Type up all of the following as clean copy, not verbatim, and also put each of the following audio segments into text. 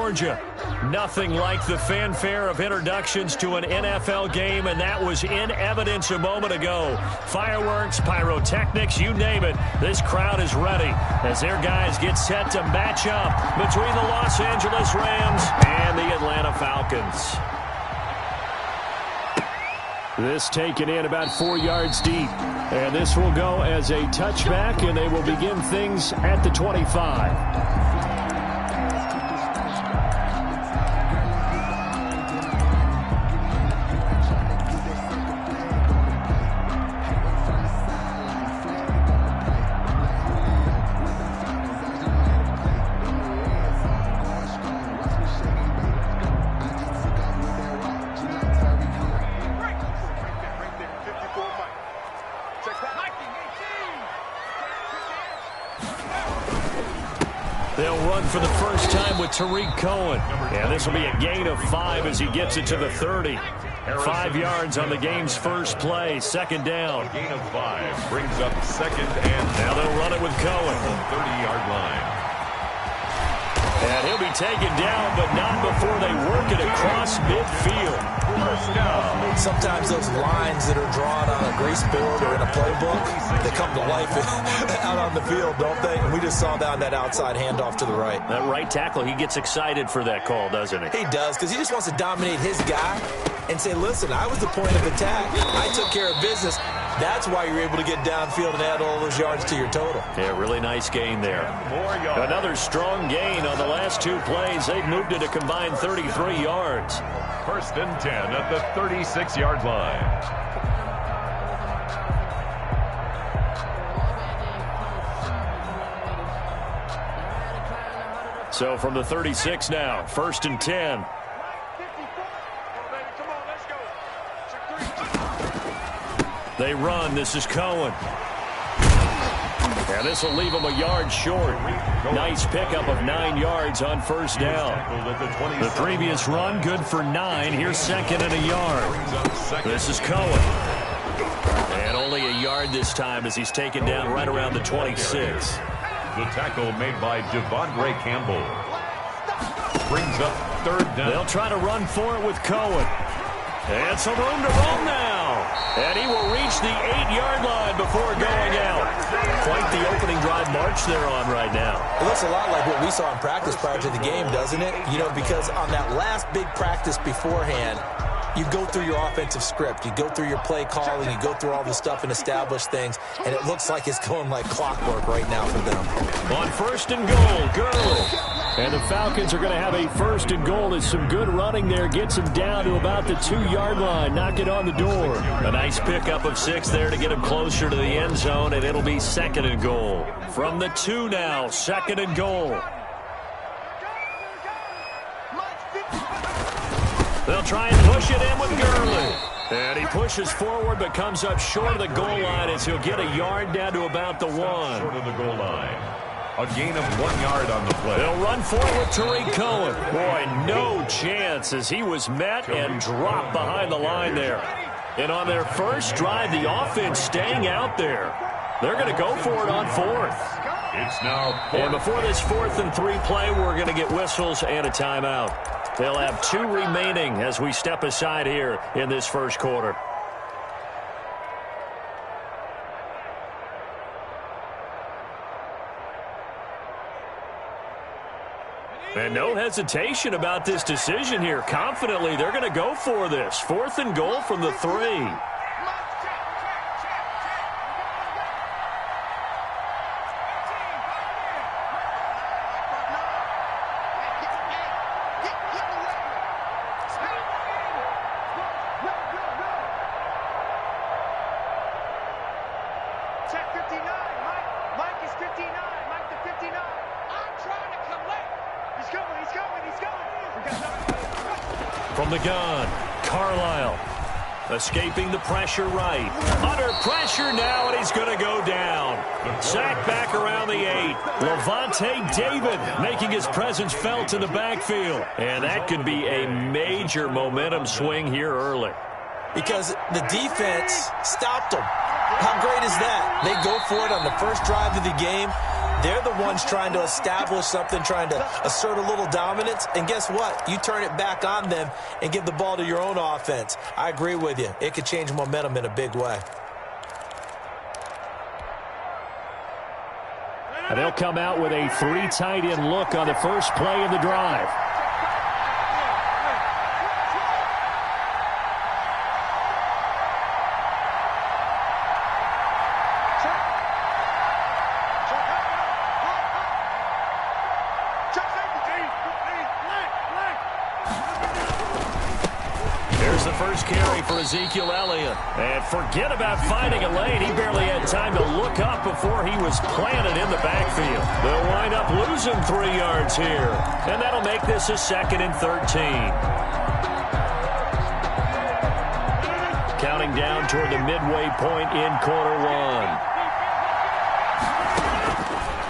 Georgia. Nothing like the fanfare of introductions to an NFL game, and that was in evidence a moment ago. Fireworks, pyrotechnics, you name it. This crowd is ready as their guys get set to match up between the Los Angeles Rams and the Atlanta Falcons. This taken in about 4 yards deep. And this will go as a touchback, and they will begin things at the 25. They'll run for the first time with Tariq Cohen. And this will be a gain of 5 as he gets it to the 30. 5 yards on the game's first play. Second down. A gain of 5 brings up second and now they'll run it with Cohen. 30-yard line. And he'll be taken down, but not before they work it across midfield. Sometimes those lines that are drawn on a grease board or in a playbook, they come to life out on the field, don't they? And we just saw that on that outside handoff to the right. That right tackle, he gets excited for that call, doesn't he? He does, because he just wants to dominate his guy and say, listen, I was the point of attack. I took care of business. That's why you're able to get downfield and add all those yards to your total. Yeah, really nice gain there. Another strong gain on the last 2 plays. They've moved it a combined 33 yards. First and 10 at the 36-yard line. So from the 36 now, first and 10. They run. This is Cohen. And this will leave him a yard short. Nice pickup of 9 yards on first down. The previous run, good for 9. Here's second and a yard. This is Cohen. And only a yard this time as he's taken down right around the 26. The tackle made by Devondre Campbell. Brings up third down. They'll try to run for it with Cohen. And some room to roam now. And he will reach the 8-yard line before going out. Quite the opening drive march they're on right now. It looks a lot like what we saw in practice prior to the game, doesn't it? You know, because on that last big practice beforehand, you go through your offensive script. You go through your play calling. You go through all the stuff and establish things. And it looks like it's going like clockwork right now for them. On first and goal, Gurley. And the Falcons are going to have a first and goal as some good running there gets him down to about the 2-yard line. Knock it on the door. A nice pickup of 6 there to get him closer to the end zone, and it'll be second and goal. From the 2 now, second and goal. They'll try and push it in with Gurley. And he pushes forward but comes up short of the goal line as he'll get a yard down to about the 1. Short of the goal line. A gain of 1 yard on the play. They'll run for it with Tariq Cohen. Boy, no chance as he was met and dropped behind the line there. And on their first drive, the offense staying out there. They're going to go for it on 4th. It's now 4th. And before this 4th and 3 play, we're going to get whistles and a timeout. They'll have 2 remaining as we step aside here in this first quarter. And no hesitation about this decision here. Confidently, they're going to go for this. 4th and goal from the 3. From the gun, Carlisle escaping the pressure right. Under pressure now, and he's going to go down. Sacked back around the 8. Levante David making his presence felt in the backfield. And that could be a major momentum swing here early. Because the defense stopped them. How great is that? They go for it on the first drive of the game. They're the ones trying to establish something, trying to assert a little dominance. And guess what? You turn it back on them and give the ball to your own offense. I agree with you. It could change momentum in a big way. And they'll come out with a 3 tight end look on the first play of the drive. Ezekiel Elliott. And forget about finding a lane. He barely had time to look up before he was planted in the backfield. They'll wind up losing 3 yards here. And that'll make this a 2nd and 13. Counting down toward the midway point in quarter 1.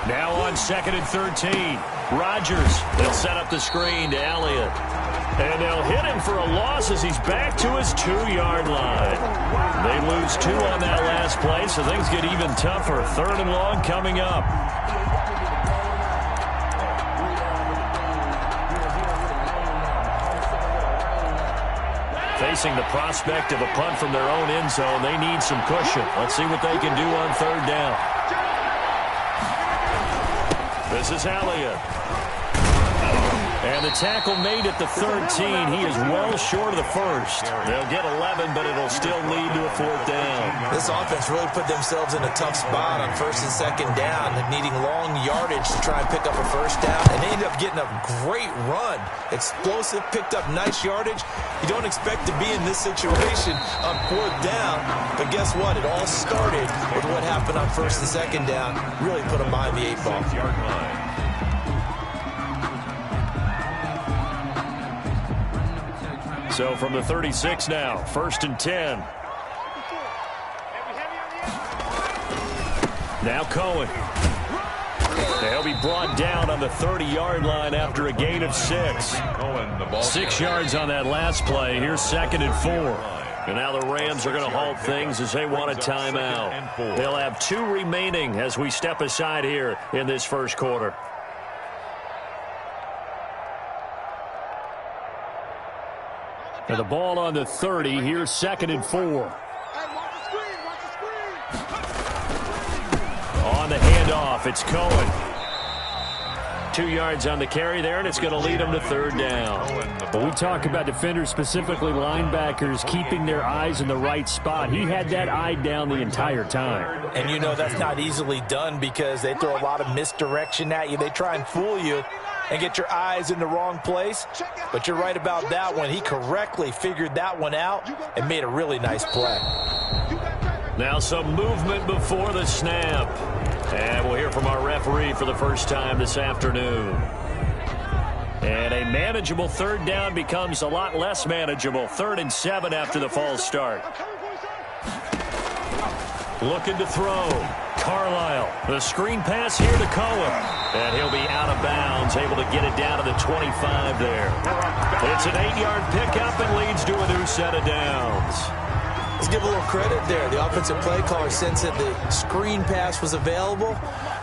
Now on 2nd and 13. Rodgers. They'll set up the screen to Elliott. And they'll hit him for a loss as he's back to his 2-yard line. They lose 2 on that last play, so things get even tougher. 3rd and long coming up. Facing the prospect of a punt from their own end zone, they need some cushion. Let's see what they can do on 3rd down. This is Elliott. And the tackle made at the 13. He is well short of the first. They'll get 11, but it'll still lead to a 4th down. This offense really put themselves in a tough spot on 1st and 2nd down, needing long yardage to try and pick up a 1st down. And they ended up getting a great run. Explosive, picked up nice yardage. You don't expect to be in this situation on 4th down. But guess what? It all started with what happened on 1st and 2nd down. Really put them behind the 8-ball. So from the 36 now, 1st and 10. Now Cohen. They'll be brought down on the 30-yard line after a gain of 6. 6 yards on that last play. Here's 2nd and 4. And now the Rams are going to halt things as they want a timeout. They'll have 2 remaining as we step aside here in this first quarter. And the ball on the 30. Here's 2nd and 4. On the handoff, it's Cohen. 2 yards on the carry there, and it's going to lead them to 3rd down. But we talk about defenders, specifically linebackers, keeping their eyes in the right spot. He had that eye down the entire time. And you know that's not easily done because they throw a lot of misdirection at you. They try and fool you and get your eyes in the wrong place. But you're right about that one. He correctly figured that one out and made a really nice play. Now some movement before the snap. And we'll hear from our referee for the first time this afternoon. And a manageable 3rd down becomes a lot less manageable. 3rd and 7 after the false start. Looking to throw. Carlisle. The screen pass here to Cohen. And he'll be out of bounds, able to get it down to the 25 there. It's an 8-yard pickup and leads to a new set of downs. Let's give a little credit there. The offensive play caller sensed that the screen pass was available.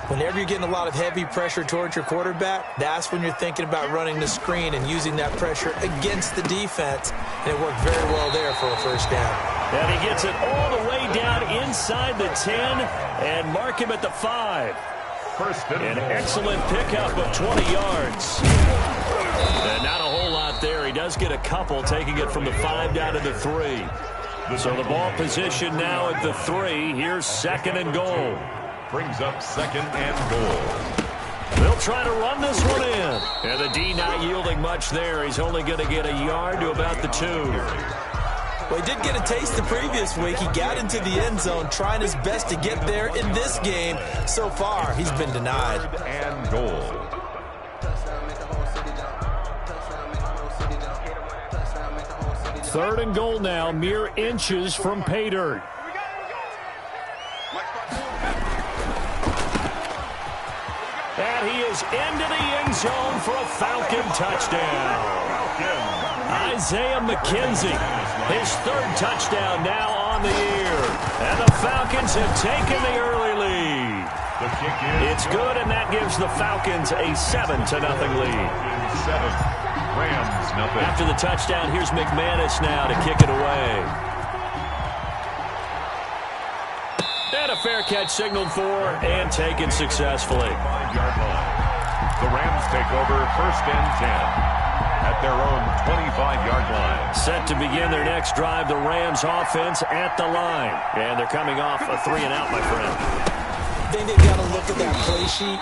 Whenever you're getting a lot of heavy pressure towards your quarterback, that's when you're thinking about running the screen and using that pressure against the defense. And it worked very well there for a 1st down. And he gets it all the way down inside the 10 and mark him at the 5. An excellent pickup of 20 yards. And not a whole lot there. He does get a couple, taking it from the 5 down to the 3. So the ball position now at the 3. Here's 2nd and goal. Brings up 2nd and goal. They'll try to run this one in. And the D not yielding much there. He's only going to get a yard to about the 2. Well, he did get a taste the previous week. He got into the end zone, trying his best to get there in this game. So far, he's been denied. And goal. Third and goal now, mere inches from pay dirt. And he is into the end zone for a Falcon touchdown. Isaiah McKenzie, his 3rd touchdown now on the year. And the Falcons have taken the early lead. The kick is It's good, and that gives the Falcons a 7-0 lead. 7. Rams nothing. After the touchdown, here's McManus now to kick it away. And a fair catch signaled for and taken successfully. 5-yard line. The Rams take over 1st and 10 at their own 25-yard line. Set to begin their next drive, the Rams offense at the line. And they're coming off a 3-and-out, my friend. I think they've got to look at that play sheet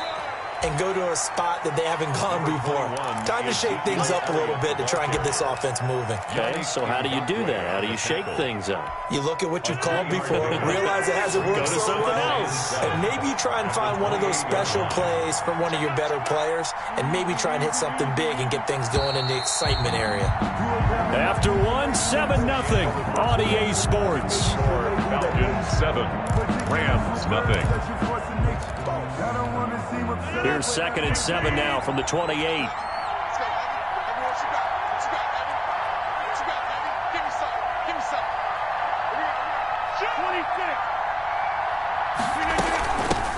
and go to a spot that they haven't gone before. Time to shake things up a little bit to try and get this offense moving. Okay, so how do you do that? How do you shake things up? You look at what you've called before, realize it hasn't worked Go to so something well, else. and maybe you try and find one of those special plays from one of your better players, and maybe try and hit something big and get things going in the excitement area. After 7-0 on EA Sports. Falcons 7. Rams nothing. Here's 2nd and 7 now from the 28.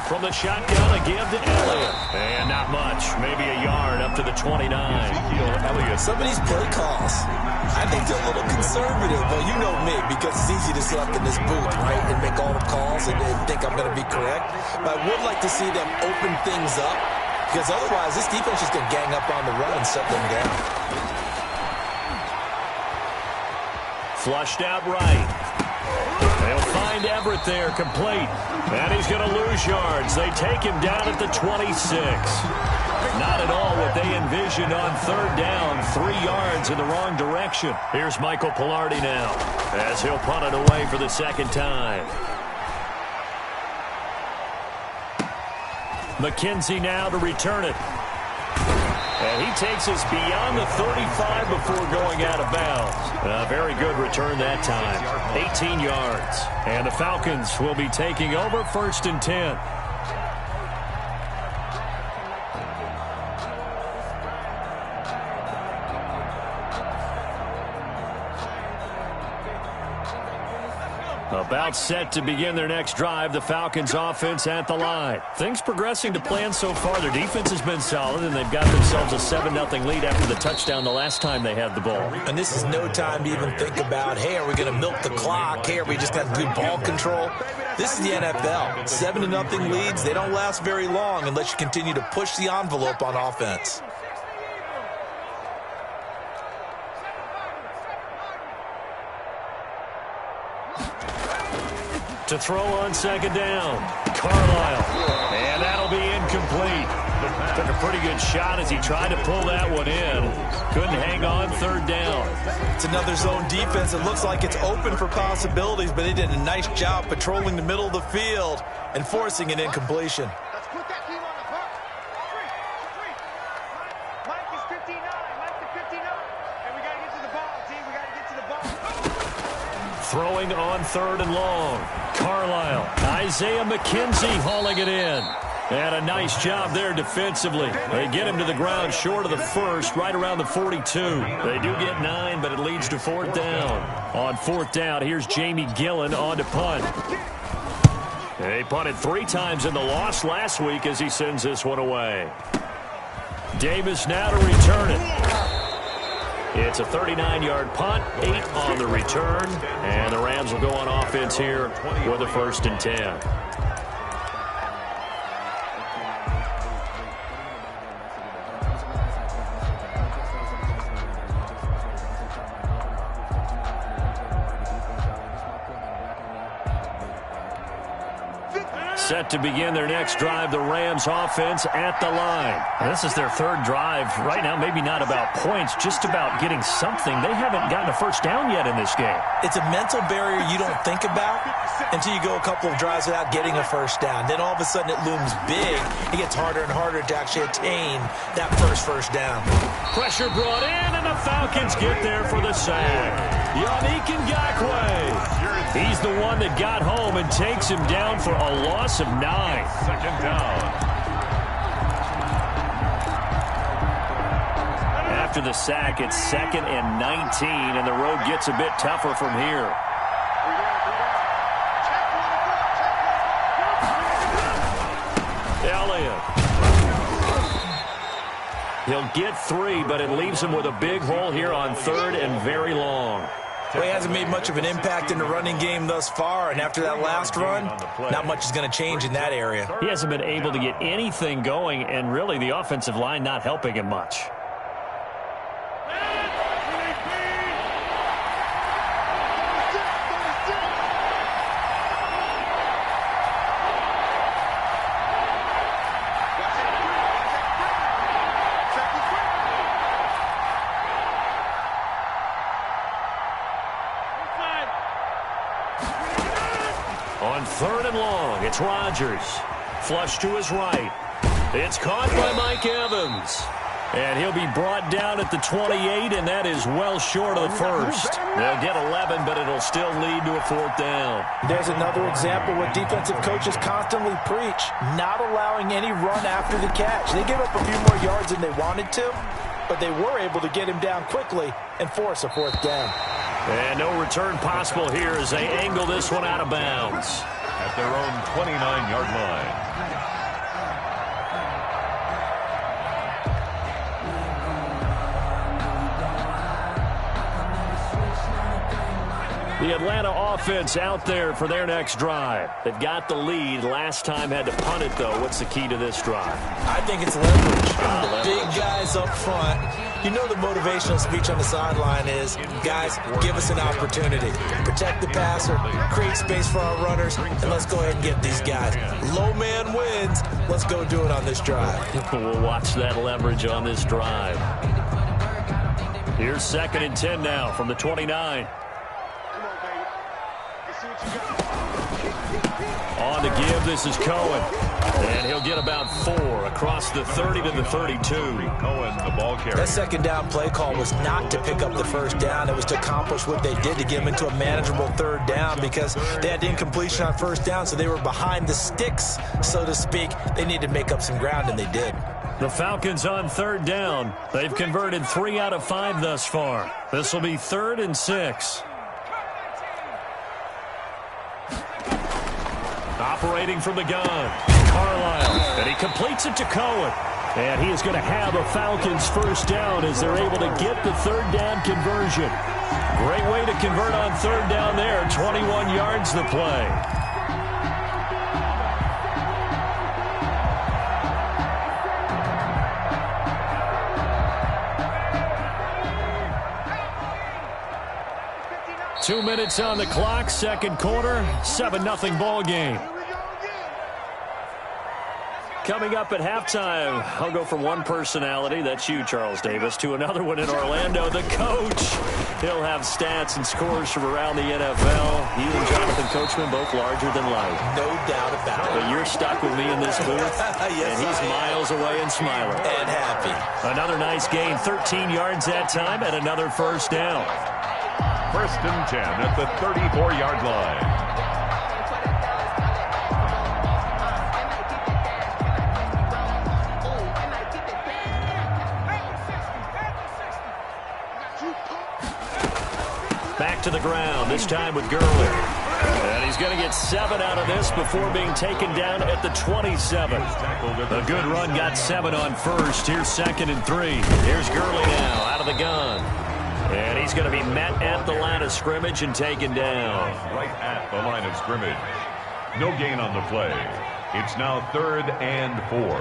From the shotgun, a give to Elliott. And not much. Maybe a yard up to the 29. Elliott. Some of these play calls, I think they're a little conservative, but you know me, because it's easy to sit up in this booth, right, and make all the calls and think I'm going to be correct. But I would like to see them open things up, because otherwise this defense is going to gang up on the run and shut them down. Flushed out right. They'll find Everett there, complete. And he's going to lose yards. They take him down at the 26. Not at all what they envisioned on 3rd down. 3 yards in the wrong direction. Here's Michael Pilardi now as he'll punt it away for the 2nd time. McKenzie now to return it. And he takes us beyond the 35 before going out of bounds. A very good return that time. 18 yards. And the Falcons will be taking over 1st and 10. About set to begin their next drive, the Falcons offense at the line. Things progressing to plan so far. Their defense has been solid, and they've got themselves a 7-0 lead after the touchdown the last time they had the ball. And this is no time to even think about, hey, are we going to milk the clock? Hey, are we just going to have good ball control? This is the NFL. 7-0 leads, they don't last very long unless you continue to push the envelope on offense. To throw on 2nd down, Carlisle. And that'll be incomplete. Took a pretty good shot as he tried to pull that one in. Couldn't hang on 3rd down. It's another zone defense. It looks like it's open for possibilities, but they did a nice job patrolling the middle of the field and forcing an incompletion. Let's put that team on the hook. Mike is 59. Mike to 59. And we got to get to the ball, team. We got to get to the ball. Throwing on 3rd and long. Carlisle. Isaiah McKenzie hauling it in. And a nice job there defensively. They get him to the ground short of the 1st, right around the 42. They do get 9, but it leads to 4th down. On 4th down, here's Jamie Gillen on to punt. They punted 3 times in the loss last week as he sends this one away. Davis now to return it. It's a 39-yard punt, 8 on the return, and the Rams will go on offense here with a 1st and 10. Set to begin their next drive, the Rams offense at the line. And this is their 3rd drive. Right now, maybe not about points, just about getting something. They haven't gotten a 1st down yet in this game. It's a mental barrier you don't think about until you go a couple of drives without getting a 1st down. Then all of a sudden it looms big. It gets harder and harder to actually attain that first down. Pressure brought in, and the Falcons get there for the sack. Yannick Ngakoue. He's the one that got home and takes him down for a loss of 9. 2nd down. After the sack, it's 2nd and 19, and the road gets a bit tougher from here. He'll get 3, but it leaves him with a big hole here on 3rd and very long. Well, he hasn't made much of an impact in the running game thus far, and after that last run, not much is going to change in that area. He hasn't been able to get anything going, and really the offensive line not helping him much. On 3rd and long, it's Rodgers. Flush to his right. It's caught by Mike Evans. And he'll be brought down at the 28, and that is well short of the first. They'll get 11, but it'll still lead to a 4th down. There's another example what defensive coaches constantly preach, not allowing any run after the catch. They gave up a few more yards than they wanted to, but they were able to get him down quickly and force a 4th down. And no return possible here as they angle this one out of bounds. At their own 29-yard line. The Atlanta offense out there for their next drive. They've got the lead. Last time had to punt it, though. What's the key to this drive? I think it's leverage. Big guys up front. You know the motivational speech on the sideline is, guys, give us an opportunity. Protect the passer, create space for our runners, and let's go ahead and get these guys. Low man wins. Let's go do it on this drive. We'll watch that leverage on this drive. Here's 2nd and 10 now from the 29. On the give, this is Cohen. And he'll get about 4 across the 30 to the 32. Cohen, the ball carrier. That 2nd down play call was not to pick up the 1st down. It was to accomplish what they did to get them into a manageable 3rd down because they had incompletion on 1st down, so they were behind the sticks, so to speak. They needed to make up some ground, and they did. The Falcons on 3rd down. They've converted 3 out of 5 thus far. This will be 3rd and 6. Operating from the gun, Carlisle, and he completes it to Cohen. And he is going to have a Falcons 1st down as they're able to get the 3rd down conversion. Great way to convert on 3rd down there, 21 yards the play. Two minutes on the clock, 2nd quarter, 7-0 ball game. Coming up at halftime, I'll go from one personality, that's you, Charles Davis, to another one in Orlando, the coach. He'll have stats and scores from around the NFL. He and Jonathan Coachman both larger than life. No doubt about it. But you're stuck with me in this booth, Yes, and he's miles away and smiling. And happy. Another nice gain, 13 yards that time, and another 1st down. 1st and 10 at the 34-yard line. Back to the ground, this time with Gurley. And he's going to get 7 out of this before being taken down at the 27. A good run, got 7 on 1st. Here's 2nd and 3. Here's Gurley now out of the gun. And he's going to be met at the line of scrimmage and taken down. Right at the line of scrimmage. No gain on the play. It's now 3rd and 4.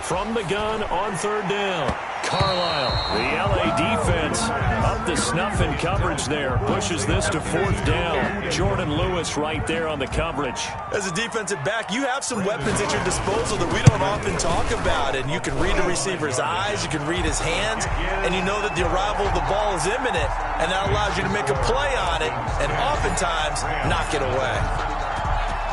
From the gun on 3rd down. Carlisle, the LA defense, up to snuff in coverage there. Pushes this to 4th down. Jordan Lewis right there on the coverage. As a defensive back, you have some weapons at your disposal that we don't often talk about. And you can read the receiver's eyes, you can read his hands, and you know that the arrival of the ball is imminent. And that allows you to make a play on it and oftentimes knock it away.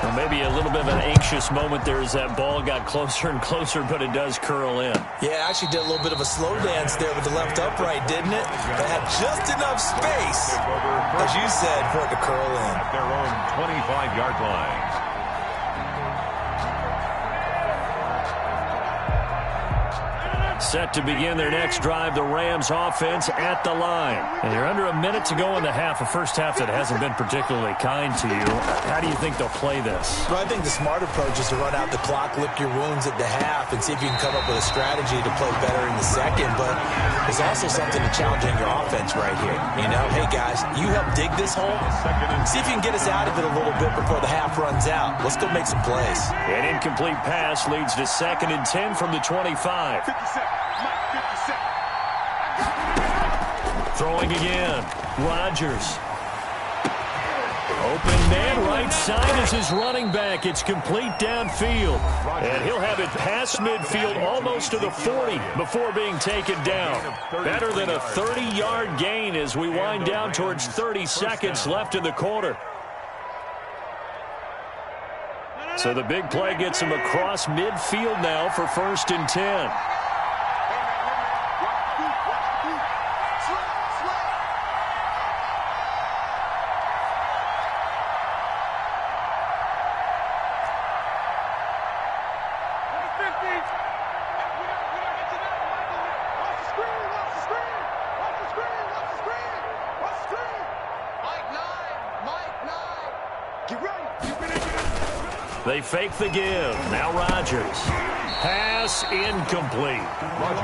Well, maybe a little bit of an anxious moment there as that ball got closer and closer, but it does curl in. Yeah, actually did a little bit of a slow dance there with the left upright, didn't it? But had just enough space, as you said, for it to curl in. At their own 25-yard line. Set to begin their next drive, the Rams offense at the line. And you're under a minute to go in the half, a first half that hasn't been particularly kind to you. How do you think they'll play this? Well, I think the smart approach is to run out the clock, lick your wounds at the half, and see if you can come up with a strategy to play better in the second. But there's also something to challenging your offense right here. You know, hey, guys, you help dig this hole. See if you can get us out of it a little bit before the half runs out. Let's go make some plays. An incomplete pass leads to 2nd and 10 from the 25. Throwing again. Rodgers. Open man, right side is his running back. It's complete downfield. And he'll have it past midfield almost to the 40 before being taken down. Better than a 30-yard gain as we wind down towards 30 seconds left in the quarter. So the big play gets him across midfield now for 1st and 10. They fake the give. Now Rodgers. Pass incomplete.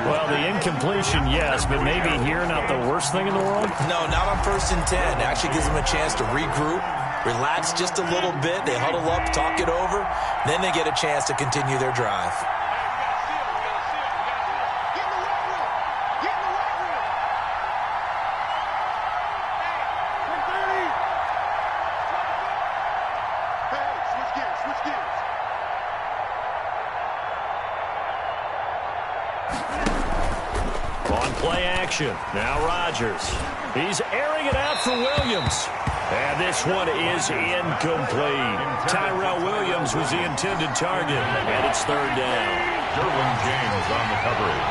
Well, the incompletion, yes, but maybe here not the worst thing in the world? No, not on 1st and 10. It actually gives them a chance to regroup, relax just a little bit. They huddle up, talk it over. Then they get a chance to continue their drive. Now Rodgers. He's airing it out for Williams. And this one is incomplete. Tyrell Williams was the intended target. And it's 3rd down. Derwin James on the coverage.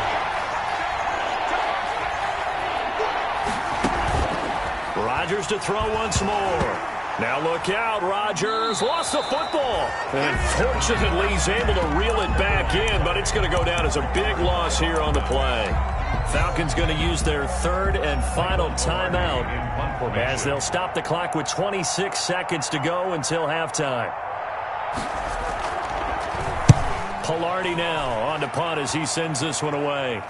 Rodgers to throw once more. Now look out, Rodgers lost the football. And fortunately, he's able to reel it back in, but it's going to go down as a big loss here on the play. Falcons going to use their 3rd and final timeout as they'll stop the clock with 26 seconds to go until halftime. Pilardi now on to punt as he sends this one away.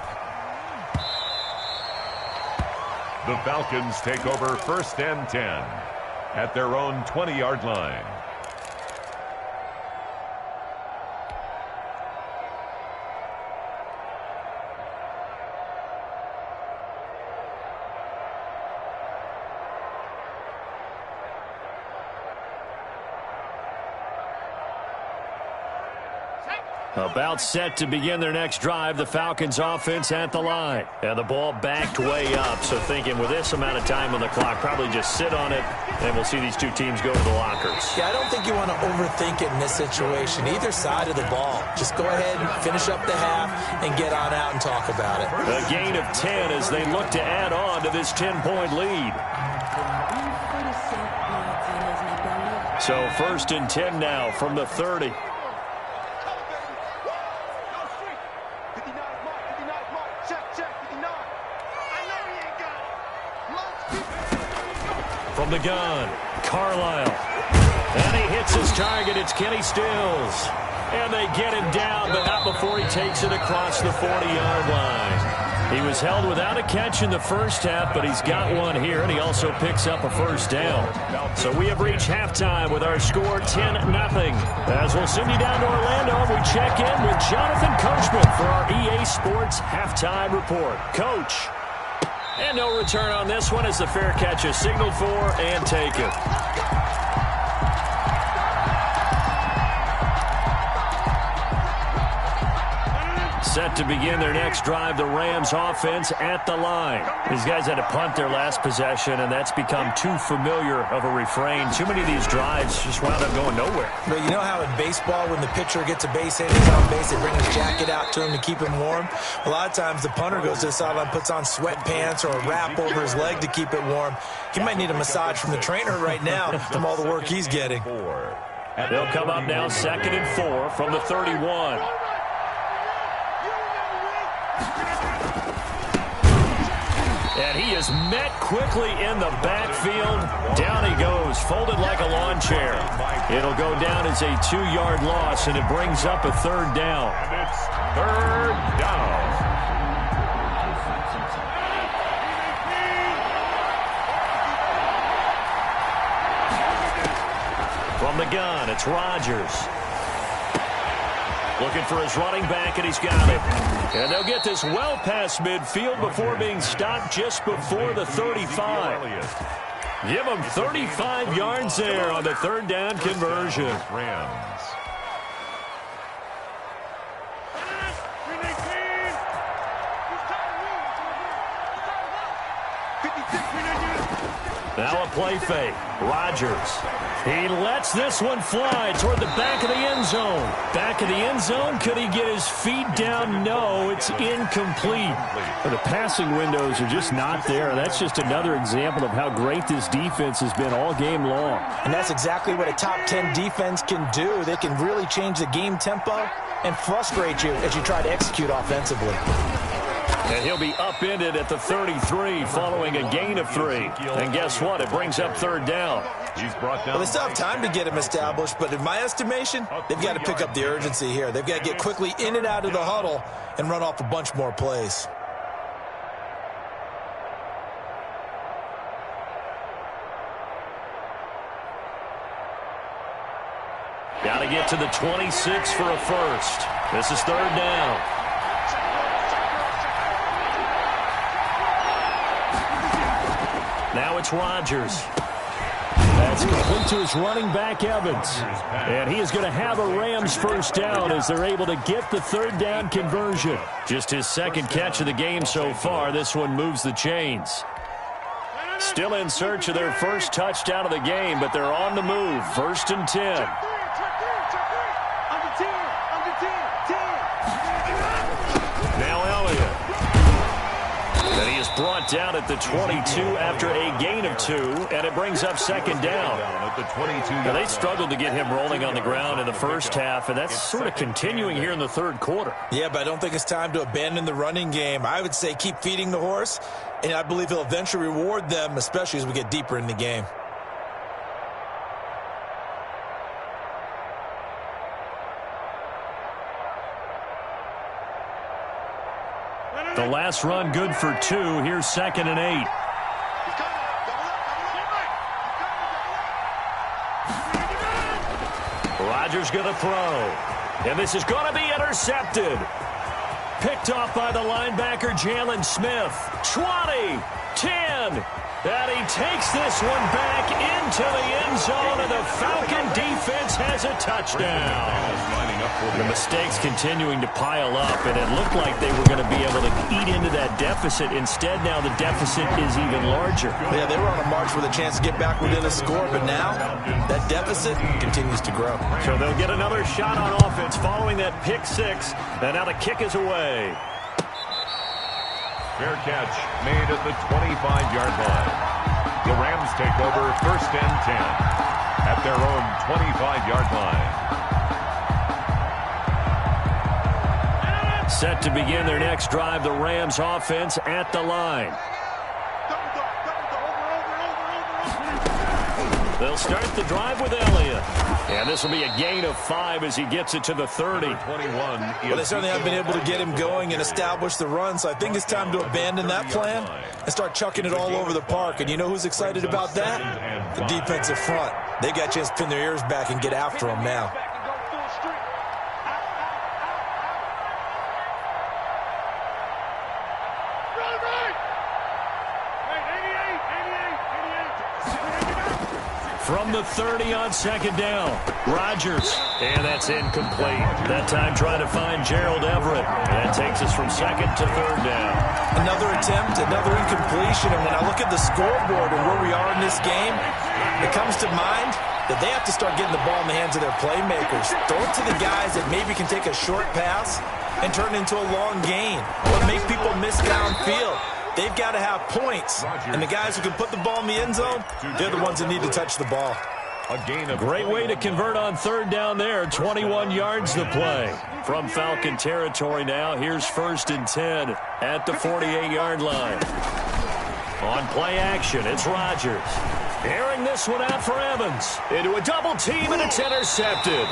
The Falcons take over 1st and 10 at their own 20-yard line. About set to begin their next drive, the Falcons offense at the line. And the ball backed way up, so thinking with this amount of time on the clock, probably just sit on it, and we'll see these two teams go to the lockers. Yeah, I don't think you want to overthink it in this situation. Either side of the ball. Just go ahead and finish up the half and get on out and talk about it. A gain of 10 as they look to add on to this 10-point lead. So 1st and 10 now from the 30. From the gun, Carlisle. And he hits his target. It's Kenny Stills. And they get him down, but not before he takes it across the 40-yard line. He was held without a catch in the first half, but he's got one here, and he also picks up a 1st down. So we have reached halftime with our score 10-0. As we'll send you down to Orlando, we check in with Jonathan Coachman for our EA Sports Halftime Report. Coach. And no return on this one as the fair catch is signaled for and taken. Set to begin their next drive, the Rams offense at the line. These guys had to punt their last possession, and that's become too familiar of a refrain. Too many of these drives just wound up going nowhere. But you know how in baseball, when the pitcher gets a base hit, he's on base, they bring his jacket out to him to keep him warm? A lot of times the punter goes to the sideline, puts on sweatpants or a wrap over his leg to keep it warm. He might need a massage from the trainer right now from all the work he's getting. They'll come up now 2nd and 4 from the 31. And he is met quickly in the backfield. Down he goes, folded like a lawn chair. It'll go down as a 2-yard loss, and it brings up a third down. And it's third down. From the gun, it's Rodgers. Looking for his running back, and he's got it. And they'll get this well past midfield before being stopped just before the 35. Give him 35 yards there on the third down conversion. Rams. Now a play fake. Rodgers. He lets this one fly toward the back of the end zone. Back of the end zone. Could he get his feet down? No, it's incomplete. Well, the passing windows are just not there. That's just another example of how great this defense has been all game long. And that's exactly what a top 10 defense can do. They can really change the game tempo and frustrate you as you try to execute offensively. And he'll be upended at the 33 following a gain of 3. And guess what? It brings up third down. He's brought down. Well, they still have time to get him established, but in my estimation, they've got to pick up the urgency here. They've got to get quickly in and out of the huddle and run off a bunch more plays. Got to get to the 26 for a first. This is third down. Now it's Rodgers. That's complete to his running back, Evans. And he is going to have a Rams first down as they're able to get the third down conversion. Just his second catch of the game so far. This one moves the chains. Still in search of their first touchdown of the game, but they're on the move. First and 10. Now Elliott. And he is brought down at the 22 after a gain of 2, and it brings up second down. At the 22. Now, they struggled to get him rolling on the ground in the first half, and that's sort of continuing here in the third quarter. Yeah, but I don't think it's time to abandon the running game. I would say keep feeding the horse, and I believe he'll eventually reward them, especially as we get deeper in the game. The last run good for 2. Here's second and 8. Rodgers going to throw. And this is going to be intercepted. Picked off by the linebacker, Jalen Smith. 20, 10. And he takes this one back into the end zone, and the Falcon defense has a touchdown. The mistakes continuing to pile up, and it looked like they were going to be able to eat into that deficit. Instead, now the deficit is even larger. Yeah, they were on a march with a chance to get back within a score, but now that deficit continues to grow. So they'll get another shot on offense following that pick 6, and now the kick is away. Fair catch made at the 25-yard line. The Rams take over first and 10 at their own 25-yard line. Set to begin their next drive, the Rams offense at the line. They'll start the drive with Elliott. And this will be a gain of 5 as he gets it to the 30. 21. Well, they certainly haven't been able to get him going and establish the run, so I think it's time to abandon that plan and start chucking it all over the park. And you know who's excited about that? The defensive front. They got a chance to pin their ears back and get after him now. From the 30 on second down, Rodgers. And that's incomplete. That time trying to find Gerald Everett. And that takes us from second to third down. Another attempt, another incompletion. And when I look at the scoreboard and where we are in this game, it comes to mind that they have to start getting the ball in the hands of their playmakers. Throw it to the guys that maybe can take a short pass and turn it into a long gain or make people miss downfield. They've got to have points, and the guys who can put the ball in the end zone, they're the ones that need to touch the ball. A gain of Great way to convert on third down there. 21 yards the play. From Falcon territory now, here's 1st and 10 at the 48-yard line. On play action, it's Rodgers. Airing this one out for Evans. Into a double team, and it's intercepted.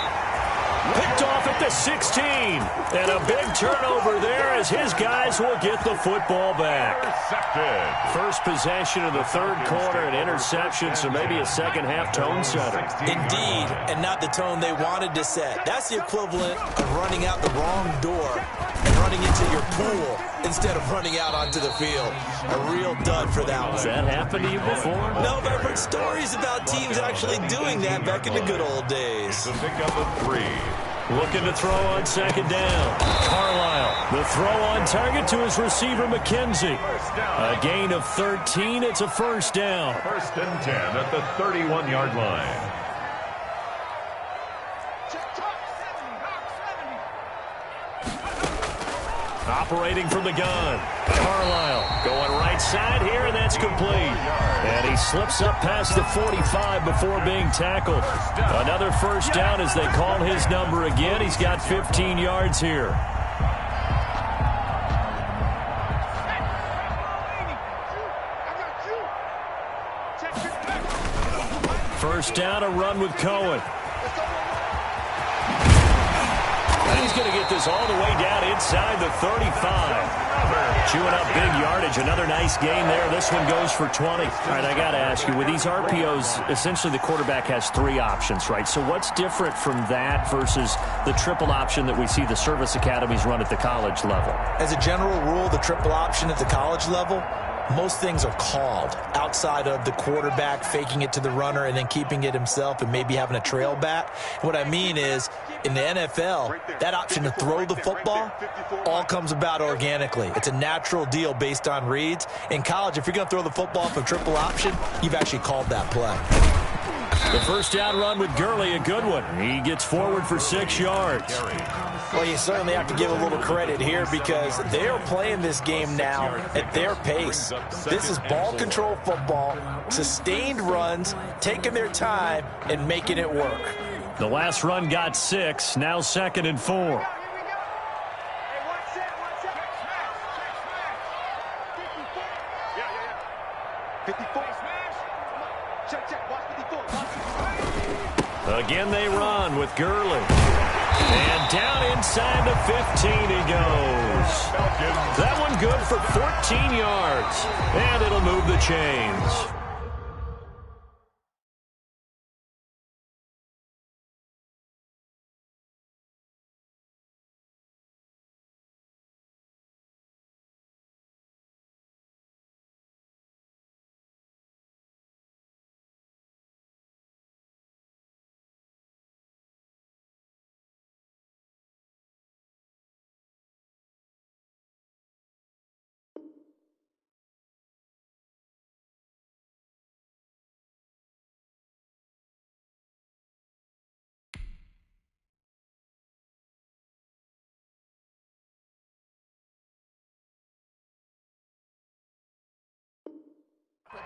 Picked off at the 16. And a big turnover there as his guys will get the football back. Intercepted. First possession of the third quarter, an interception, so maybe a second-half tone setter. Indeed, and not the tone they wanted to set. That's the equivalent of running out the wrong door and running into your pool instead of running out onto the field. A real dud for that one. Has that happened to you before? No, but I've heard stories about teams actually doing that back in the good old days. To pick up a 3. Looking to throw on second down. Carlisle, the throw on target to his receiver, McKenzie. A gain of 13. It's a first down. 1st and 10 at the 31-yard line. Operating from the gun. Carlisle going right side here, and that's complete. And he slips up past the 45 before being tackled. Another first down as they call his number again. He's got 15 yards here. First down, a run with Cohen. And he's going to get this all the way down inside the 35. Chewing up big yardage. Another nice gain there. This one goes for 20. All right, I got to ask you, with these RPOs, essentially the quarterback has 3 options, right? So what's different from that versus the triple option that we see the service academies run at the college level? As a general rule, the triple option at the college level, most things are called outside of the quarterback faking it to the runner and then keeping it himself and maybe having a trail back. What I mean is, in the NFL, that option to throw the football all comes about organically. It's a natural deal based on reads. In college, if you're going to throw the football off a triple option, you've actually called that play. The first down run with Gurley, a good one. He gets forward for 6 yards. Well, you certainly have to give a little credit here because they are playing this game now at their pace. This is ball control football, sustained runs, taking their time and making it work. The last run got 6, now 2nd and 4. Again they run with Gurley. And down inside the 15 he goes. That one good for 14 yards. And it'll move the chains.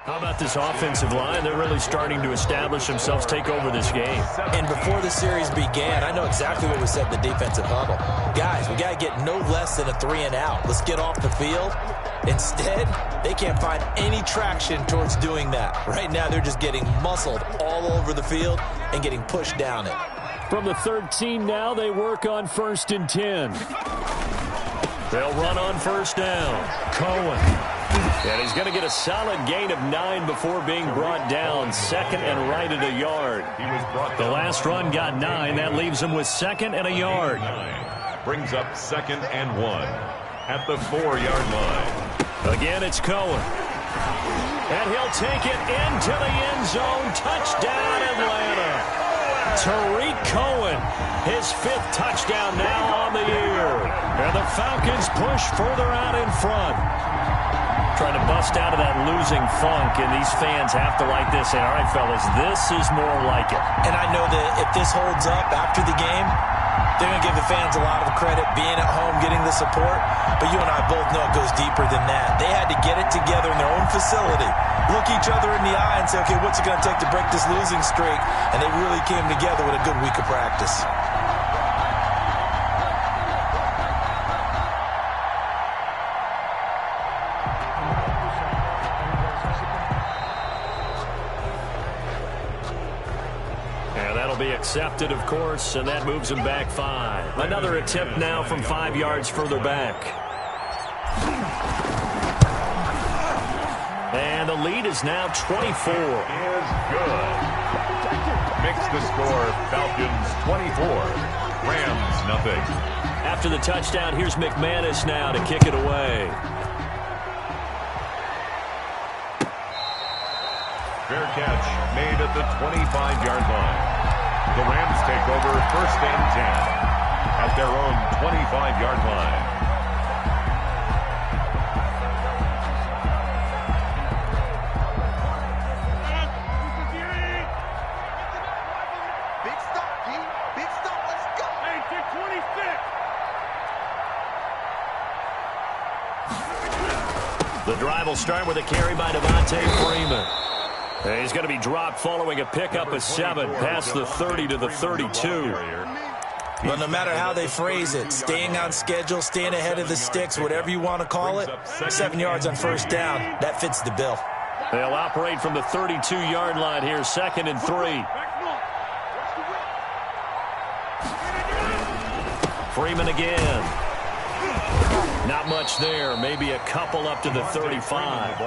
How about this offensive line? They're really starting to establish themselves, take over this game. And before the series began, I know exactly what we said in the defensive huddle. Guys, we got to get no less than a 3 and out. Let's get off the field. Instead, they can't find any traction towards doing that. Right now, they're just getting muscled all over the field and getting pushed down it. From the 13 now, they work on 1st and 10. They'll run on first down. Cohen. And he's going to get a solid gain of 9 before being brought down. 2nd and right at a yard. The last run got 9. That leaves him with 2nd and a yard. Brings up 2nd and 1 at the 4-yard line. Again, it's Cohen. And he'll take it into the end zone. Touchdown, Atlanta. Tariq Cohen, his 5th touchdown now on the year. And the Falcons push further out in front. Trying to bust out of that losing funk, and these fans have to like this. And all right, fellas, this is more like it. And I know that if this holds up after the game, They're going to give the fans a lot of credit being at home, getting the support. But you and I both know it goes deeper than that. They had to get it together in their own facility, look each other in the eye and say, okay, what's it going to take to break this losing streak? And they really came together with a good week of practice. Be accepted, of course, and that moves him back 5. Another attempt now from 5 yards further back. And the lead is now 24. Is good. Makes the score Falcons 24, Rams nothing. After the touchdown, here's McManus now to kick it away. Fair catch made at the 25-yard line. The Rams take over 1st and 10 at their own 25-yard line. Big stop, G. Big stop. Let's go. Hey, 26. The drive will start with a carry by Devontae Freeman. He's going to be dropped following a pickup of 7 past the 30 to the 32. Well, no matter how they phrase it, staying on schedule, staying ahead of the sticks, whatever you want to call it, 7 yards on 1st down, that fits the bill. They'll operate from the 32-yard line here, 2nd and 3. Freeman again. Not much there. Maybe a couple up to the 35.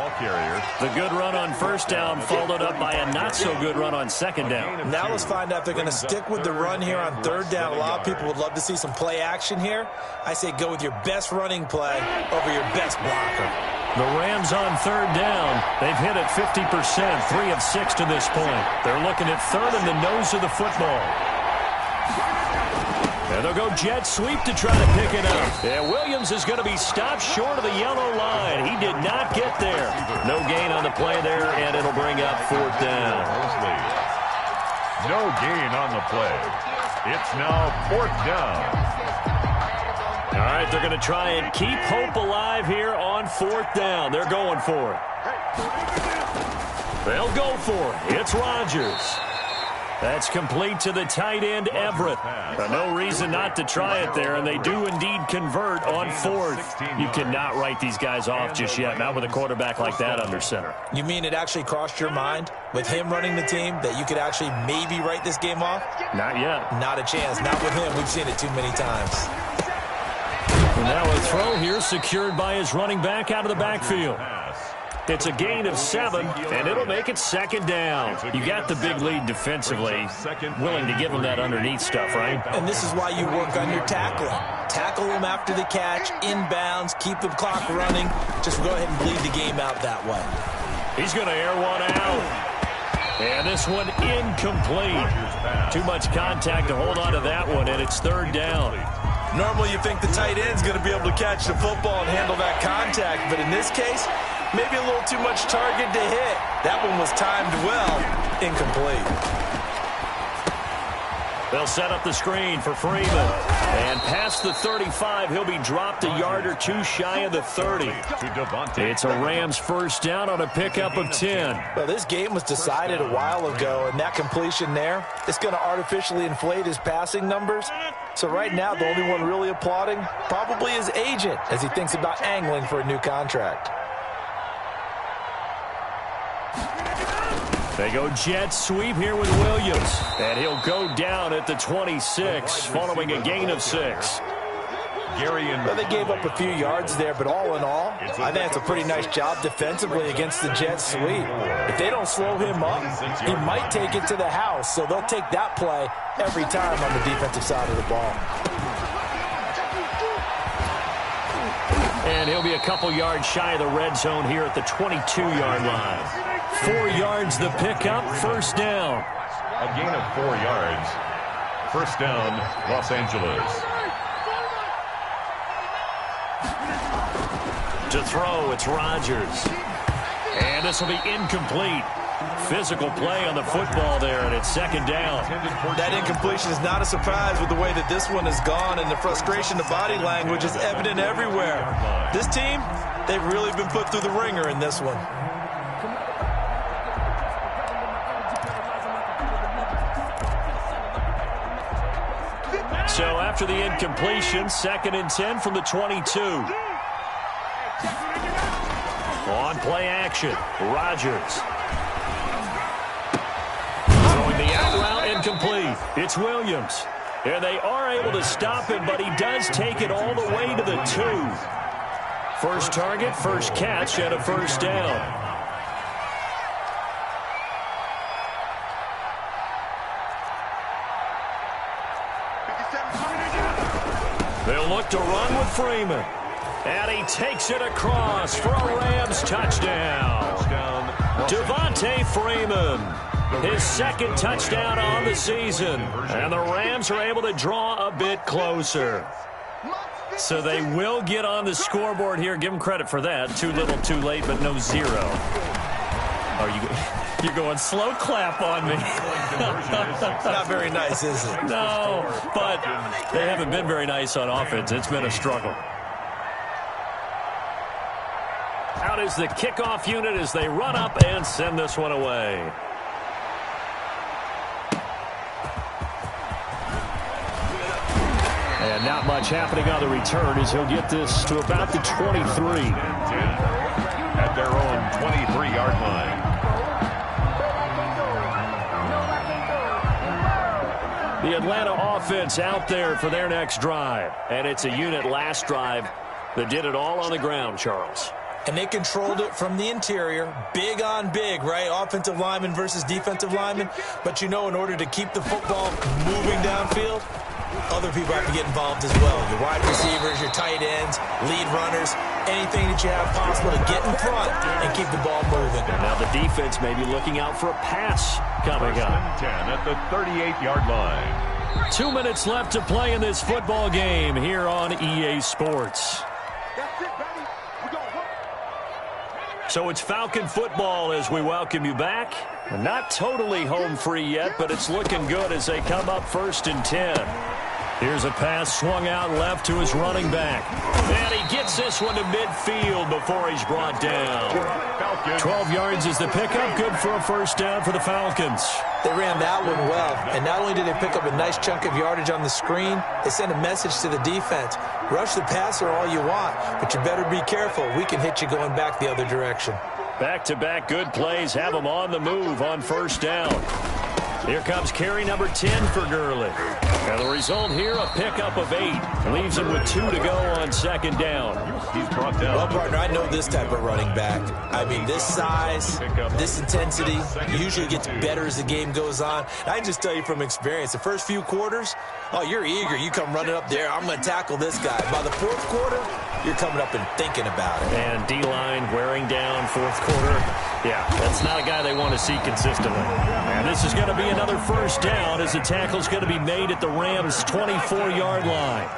The good run on 1st down followed up by a not-so-good run on 2nd down. Now let's find out if they're going to stick with the run here on 3rd down. A lot of people would love to see some play action here. I say go with your best running play over your best blocker. The Rams on 3rd down. They've hit it 50%, 3 of 6 to this point. They're looking at 3rd in the nose of the football. And they'll go jet sweep to try to pick it up. Yeah, Williams is going to be stopped short of the yellow line. He did not get there. No gain on the play there, and it'll bring up 4th down. No gain on the play. It's now 4th down. All right, they're going to try and keep hope alive here on 4th down. They're going for it. They'll go for it. It's Rodgers. That's complete to the tight end, Everett. No reason not to try it there, and they do indeed convert on 4th. You cannot write these guys off just yet, not with a quarterback like that under center. You mean it actually crossed your mind with him running the team that you could actually maybe write this game off? Not yet. Not a chance. Not with him. We've seen it too many times. And now a throw here secured by his running back out of the backfield. It's a gain of 7, and it'll make it 2nd down. You got the big lead defensively. Willing to give them that underneath stuff, right? And this is why you work on your tackling. Tackle them after the catch, inbounds, keep the clock running. Just go ahead and bleed the game out that way. He's going to air one out. And this one incomplete. Too much contact to hold on to that one, and it's 3rd down. Normally you think the tight end's going to be able to catch the football and handle that contact, but in this case, maybe a little too much target to hit. That one was timed well. Incomplete. They'll set up the screen for Freeman. And past the 35, he'll be dropped a yard or 2 shy of the 30. It's a Rams 1st down on a pickup of 10. Well, this game was decided a while ago, and that completion there, it's going to artificially inflate his passing numbers. So right now, the only one really applauding probably his agent as he thinks about angling for a new contract. They go jet sweep here with Williams. And he'll go down at the 26 following a gain of 6. Well, they gave up a few yards there, but all in all, I think that's a pretty nice job defensively against the jet sweep. If they don't slow him up, he might take it to the house, so they'll take that play every time on the defensive side of the ball. And he'll be a couple yards shy of the red zone here at the 22-yard line. 4 yards the pickup, 1st down. A gain of 4 yards. 1st down, Los Angeles. To throw, it's Rodgers. And this will be incomplete. Physical play on the football there, and it's second down. That incompletion is not a surprise with the way that this one has gone, and the frustration, the body language is evident everywhere. This team, they've really been put through the ringer in this one. So after the incompletion, 2nd and 10 from the 22. On play action, Rodgers. Throwing the out route incomplete. It's Williams. And they are able to stop him, but he does take it all the way to the 2. First target, first catch, and a first down. They'll look to run with Freeman. And he takes it across for a Rams touchdown. Devontae Freeman, his 2nd touchdown on the season. And the Rams are able to draw a bit closer. So they will get on the scoreboard here. Give them credit for that. Too little, too late, but no 0. You're going slow clap on me. Not very nice, is it? No, but they haven't been very nice on offense. It's been a struggle. Out is the kickoff unit as they run up and send this one away. And not much happening on the return as he'll get this to about the 23. At their own 23-yard line. The Atlanta offense out there for their next drive. And it's a unit last drive that did it all on the ground, Charles. And they controlled it from the interior, big on big, right? Offensive lineman versus defensive lineman. But you know, in order to keep the football moving downfield, other people have to get involved as well. Your wide receivers, your tight ends, lead runners, anything that you have possible to get in front and keep the ball moving. And now the defense may be looking out for a pass coming up. 10 at the 38-yard line. 2 minutes left to play in this football game here on EA Sports. So it's Falcon football as we welcome you back. Not totally home free yet, but it's looking good as they come up 1st and 10. Here's a pass swung out left to his running back. And he gets this one to midfield before he's brought down. 12 yards is the pickup. Good for a first down for the Falcons. They ran that one well. And not only did they pick up a nice chunk of yardage on the screen, they sent a message to the defense. Rush the passer all you want, but you better be careful. We can hit you going back the other direction. Back-to-back good plays have them on the move on first down. Here comes carry number 10 for Gurley. And the result here, a pickup of 8. Leaves him with 2 to go on 2nd down. He's brought down. Well, partner, I know this type of running back. I mean, this size, this intensity usually gets better as the game goes on. I can just tell you from experience, the first few quarters, oh, you're eager. You come running up there, I'm going to tackle this guy. By the 4th quarter, you're coming up and thinking about it. And D-line wearing down 4th quarter. Yeah, that's not a guy they want to see consistently. And this is going to be another first down as the tackle's going to be made at the Rams' 24-yard line.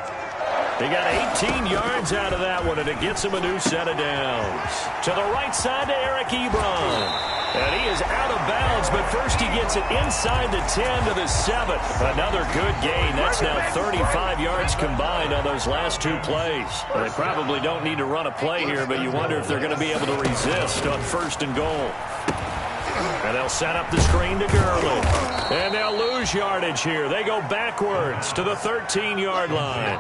They got 18 yards out of that one, and it gets him a new set of downs. To the right side to Eric Ebron. And he is out of bounds, but first he gets it inside the 10 to the 7. Another good gain. That's now 35 yards combined on those last 2 plays. Well, they probably don't need to run a play here, but you wonder if they're going to be able to resist on 1st and goal. And they'll set up the screen to Gurley. And they'll lose yardage here. They go backwards to the 13-yard line.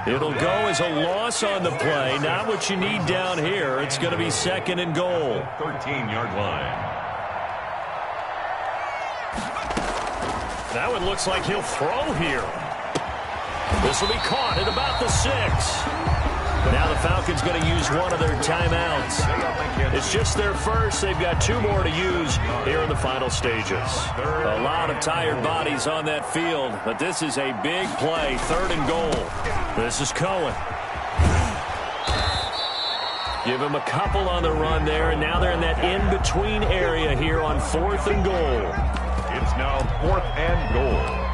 It'll go as a loss on the play. Not what you need down here. It's going to be 2nd and goal. 13-yard line. That one looks like he'll throw here. This will be caught at about the 6. Now the Falcons going to use one of their timeouts. It's just their first. They've got 2 more to use here in the final stages. A lot of tired bodies on that field, but this is a big play. 3rd and goal. This is Cohen. Give him a couple on the run there, and now they're in that in-between area here on 4th and goal. It's now 4th and goal.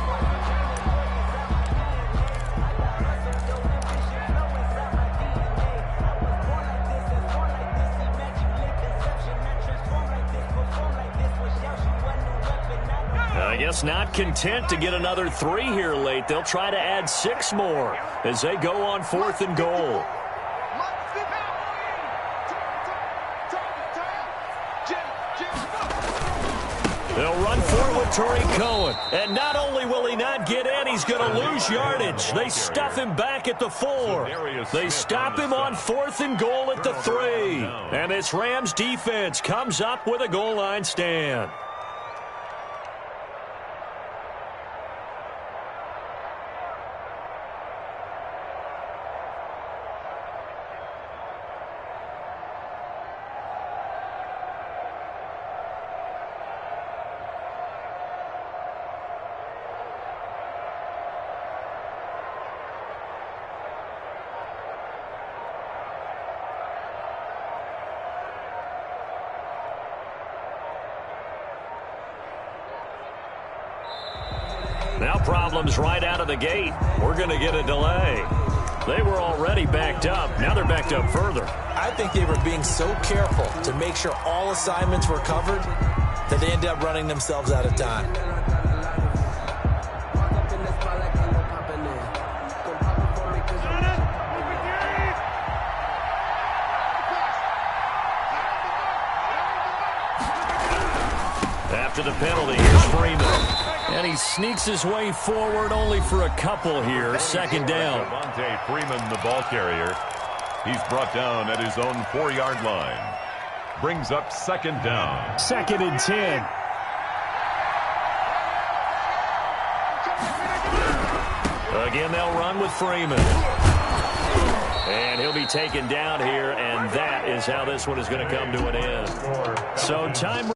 I guess not content to get another 3 here late. They'll try to add 6 more as they go on 4th and goal. They'll run for it with Tariq Cohen. And not only will he not get in, he's going to lose yardage. They stuff him back at the 4. They stop him on 4th and goal at the 3. And this Rams defense comes up with a goal line stand. Now problems right out of the gate. We're going to get a delay. They were already backed up. Now they're backed up further. I think they were being so careful to make sure all assignments were covered that they ended up running themselves out of time. After the penalty, here's Freeman. And he sneaks his way forward only for a couple here. 2nd down. Devontae Freeman, the ball carrier. He's brought down at his own 4-yard line. Brings up 2nd down. 2nd and 10. Again, they'll run with Freeman. And he'll be taken down here, and that is how this one is going to come to an end. So time...